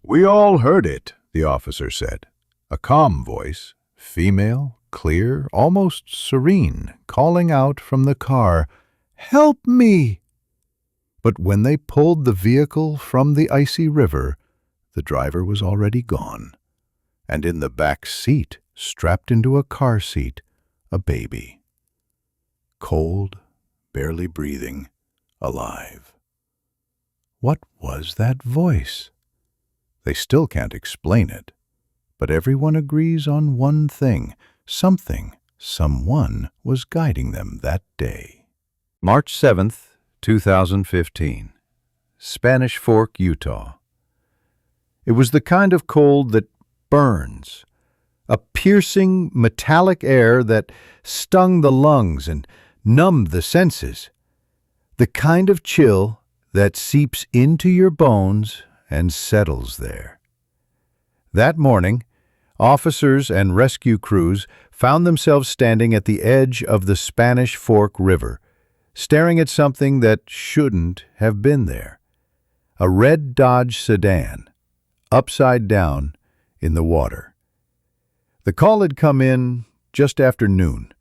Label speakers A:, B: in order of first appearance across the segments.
A: "We all heard it," the officer said. A calm voice, female, clear, almost serene, calling out from the car, "Help me!" But when they pulled the vehicle from the icy river, the driver was already gone, and in the back seat, strapped into a car seat, a baby. Cold, barely breathing, alive. What was that voice? They still can't explain it, but everyone agrees on one thing: someone was guiding them that day. March 7th, 2015. Spanish Fork, Utah. It was the kind of cold that burns, a piercing, metallic air that stung the lungs and numbed the senses, the kind of chill that seeps into your bones and settles there. That morning, officers and rescue crews found themselves standing at the edge of the Spanish Fork River, staring at something that shouldn't have been there. A red Dodge sedan, upside down in the water. The call had come in just after noon.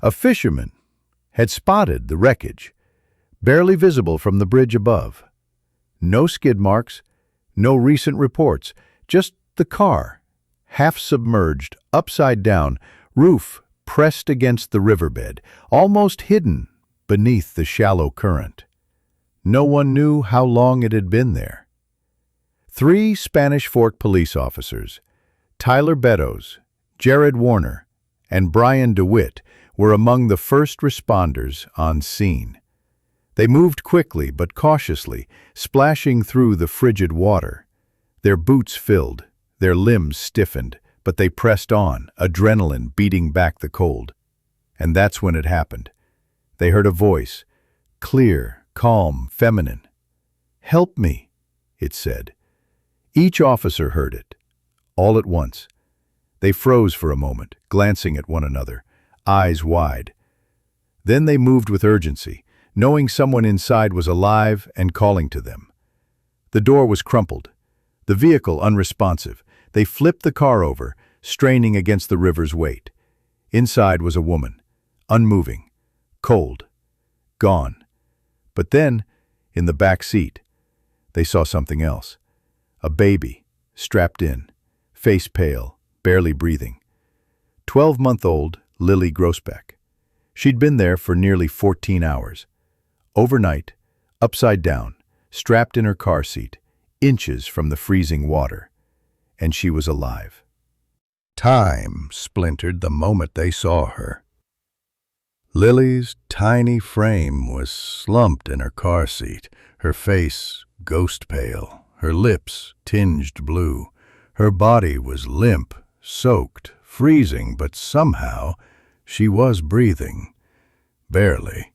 A: A fisherman had spotted the wreckage, barely visible from the bridge above. No skid marks, no recent reports, just the car, half submerged, upside down, roof pressed against the riverbed, almost hidden beneath the shallow current. No one knew how long it had been there. 3 Spanish Fork police officers, Tyler Beddoes, Jared Warner, and Brian DeWitt, were among the first responders on scene. They moved quickly but cautiously, splashing through the frigid water. Their boots filled, their limbs stiffened, but they pressed on, adrenaline beating back the cold. And that's when it happened. They heard a voice, clear, calm, feminine. "Help me," it said. Each officer heard it, all at once. They froze for a moment, glancing at one another, eyes wide. Then they moved with urgency, knowing someone inside was alive and calling to them. The door was crumpled, the vehicle unresponsive. They flipped the car over, straining against the river's weight. Inside was a woman, unmoving, cold, gone. But then, in the back seat, they saw something else. A baby, strapped in, face pale, barely breathing. 12-month-old Lily Groesbeck. She'd been there for nearly 14 hours. Overnight, upside down, strapped in her car seat, inches from the freezing water. And she was alive. Time splintered the moment they saw her. Lily's tiny frame was slumped in her car seat, her face ghost pale, her lips tinged blue. Her body was limp, soaked, freezing, but somehow she was breathing. Barely.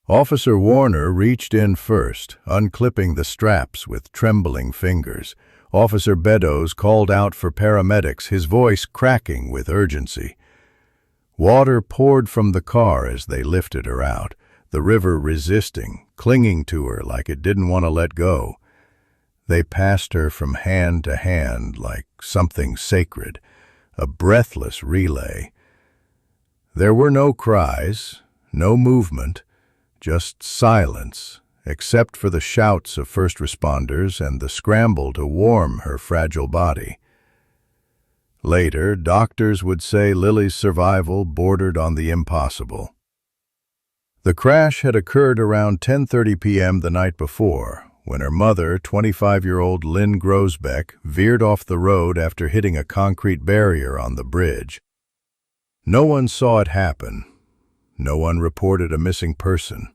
A: Officer Warner reached in first, unclipping the straps with trembling fingers. Officer Beddoes called out for paramedics, his voice cracking with urgency. Water poured from the car as they lifted her out, the river resisting, clinging to her like it didn't want to let go. They passed her from hand to hand like something sacred, a breathless relay. There were no cries, no movement, just silence, except for the shouts of first responders and the scramble to warm her fragile body. Later, doctors would say Lily's survival bordered on the impossible. The crash had occurred around 10:30 p.m. the night before, when her mother, 25-year-old Lily Groesbeck, veered off the road after hitting a concrete barrier on the bridge. No one saw it happen. No one reported a missing person.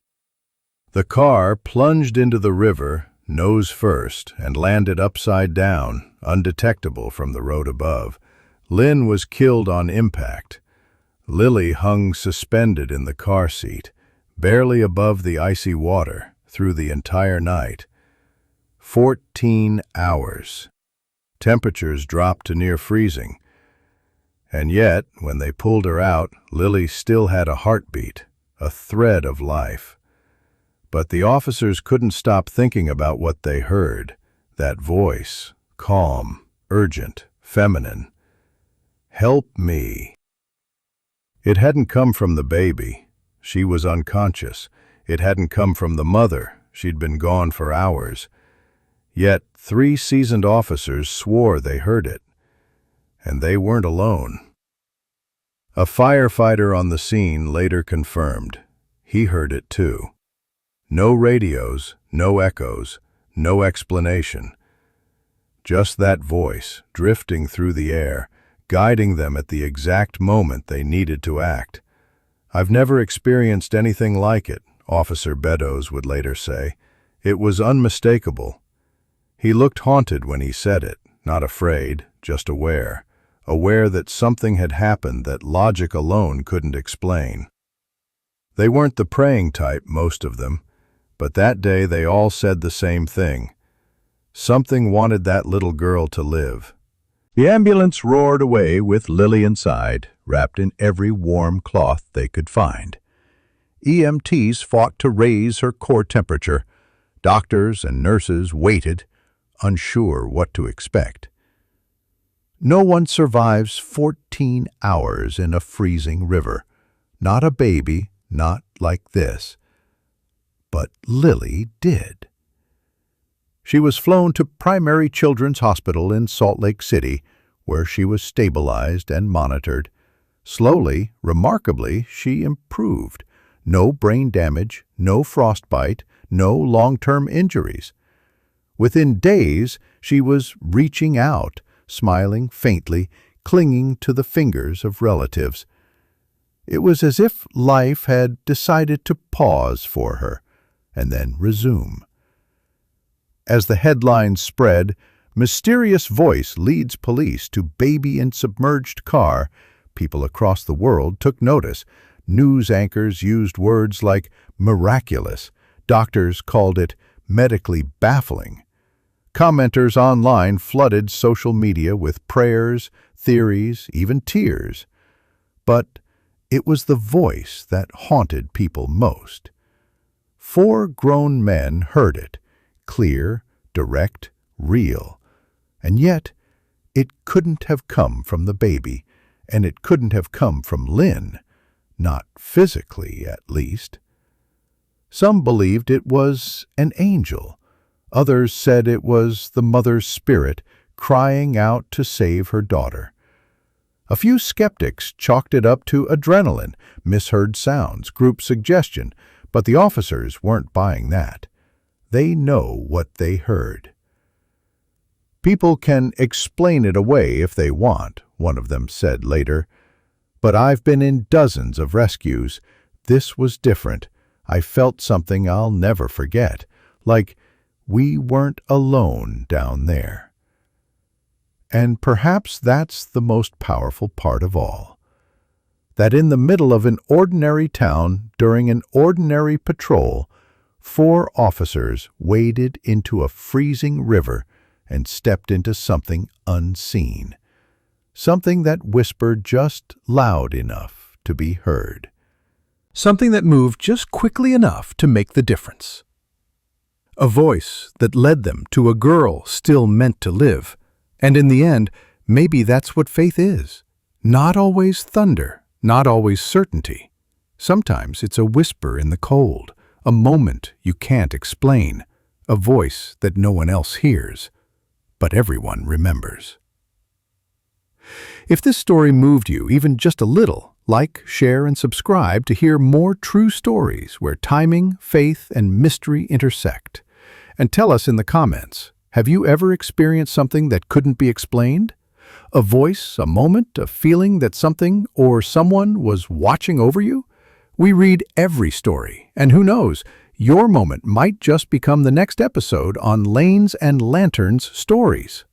A: The car plunged into the river, nose first, and landed upside down, undetectable from the road above. Lynn was killed on impact. Lily hung suspended in the car seat, barely above the icy water, through the entire night. 14 hours. Temperatures dropped to near freezing. And yet, when they pulled her out, Lily still had a heartbeat, a thread of life. But the officers couldn't stop thinking about what they heard. That voice, calm, urgent, feminine. Help me. It hadn't come from the baby. She was unconscious. It hadn't come from the mother. She'd been gone for hours. Yet 3 seasoned officers swore they heard it. And they weren't alone. A firefighter on the scene later confirmed. He heard it too. No radios, no echoes, no explanation. Just that voice, drifting through the air, guiding them at the exact moment they needed to act. I've never experienced anything like it, Officer Beddoes would later say. It was unmistakable. He looked haunted when he said it, not afraid, just aware. Aware that something had happened that logic alone couldn't explain. They weren't the praying type, most of them, but that day they all said the same thing. Something wanted that little girl to live. The ambulance roared away with Lily inside, wrapped in every warm cloth they could find. EMTs fought to raise her core temperature. Doctors and nurses waited, unsure what to expect. No one survives 14 hours in a freezing river. Not a baby, not like this. But Lily did. She was flown to Primary Children's Hospital in Salt Lake City, where she was stabilized and monitored. Slowly, remarkably, she improved. No brain damage, no frostbite, no long-term injuries. Within days, she was reaching out, smiling faintly, clinging to the fingers of relatives. It was as if life had decided to pause for her, and then resume. As the headlines spread, "Mysterious Voice Leads Police to Baby in Submerged Car," people across the world took notice. News anchors used words like miraculous. Doctors called it medically baffling. Commenters online flooded social media with prayers, theories, even tears. But it was the voice that haunted people most. 4 grown men heard it, clear, direct, real. And yet, it couldn't have come from the baby, and it couldn't have come from Lynn, not physically at least. Some believed it was an angel. Others said it was the mother's spirit crying out to save her daughter. A few skeptics chalked it up to adrenaline, misheard sounds, group suggestion, but the officers weren't buying that. They know what they heard. "People can explain it away if they want," one of them said later. "But I've been in dozens of rescues. This was different. I felt something I'll never forget, like we weren't alone down there." And perhaps that's the most powerful part of all. That in the middle of an ordinary town, during an ordinary patrol, 4 officers waded into a freezing river and stepped into something unseen. Something that whispered just loud enough to be heard. Something that moved just quickly enough to make the difference. A voice that led them to a girl still meant to live. And in the end, maybe that's what faith is. Not always thunder, not always certainty. Sometimes it's a whisper in the cold, a moment you can't explain, a voice that no one else hears, but everyone remembers. If this story moved you even just a little, like, share, and subscribe to hear more true stories where timing, faith, and mystery intersect. And tell us in the comments, have you ever experienced something that couldn't be explained? A voice, a moment, a feeling that something or someone was watching over you? We read every story, and who knows, your moment might just become the next episode on Lanes and Lanterns Stories.